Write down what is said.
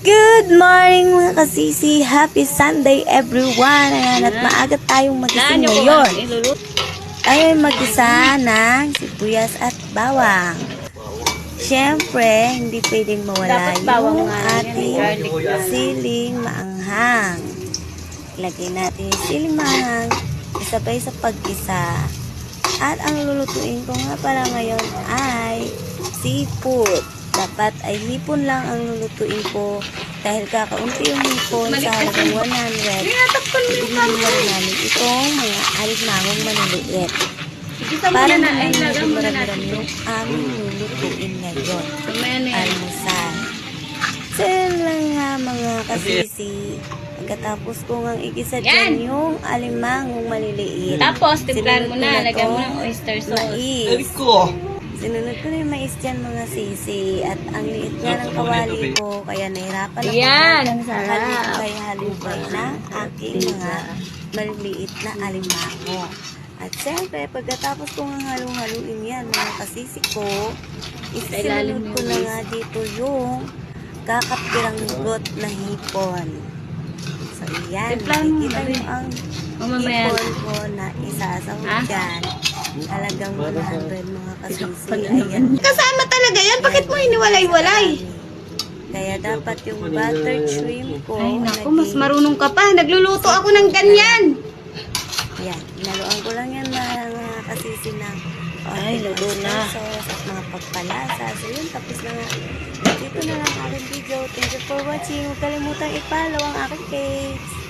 Good morning mga kasisi! Happy Sunday everyone! Ayan, at maaga tayong magising ngayon. Tayo ay magisa ng sibuyas at bawang. Siyempre, hindi pwedeng mawala yung ating siling maanghang. Ilagay natin yung siling maanghang isabay sa pag-isa. At ang lulutuin ko nga pala ngayon ay seafood. Dapat ay hipon lang ang lulutuin ko dahil kakaunti yung hipon sa halagang 100. Ibigin namin itong mga alimangong maliliit. Para naman marami-rami yung aming lulutuin ngayon. Almusal. So yun lang nga mga kasisi. Pagkatapos ko nga igisa dyan yung alimangong maliliit. Tapos, timplahan mo na. Lagyan mo ng oyster sauce. Sinunod ko na yung mais dyan mga sisi. At ang liit nga ng kawali ko. Kaya nahirapan ako. Yan, ang sarap. Halibay ng aking mga maliliit na alimango. At siyempre, pagkatapos ko nga halu-haluin yan mga kasisi ko, isisinunod ko na nga dito yung kakapiranggot na hipon. So, yan. Nakikita nyo ang hipon ko na isasahog dyan. Halagang 100 mga kasisi. Ayan. Kasama talaga yan? Bakit mo hiniwalay-walay? Kaya dapat yung buttered shrimp ko. Ay, naku, mas marunong ka pa. Nagluluto ako ng ganyan. Yan. Inaluan ko lang yan mga kasisi ng Ay, luto na. sauce at mga pagpalasa. So yun, tapos na nga. Dito na lang aking video. Thank you for watching. Huwag kalimutang i-follow ang aking page.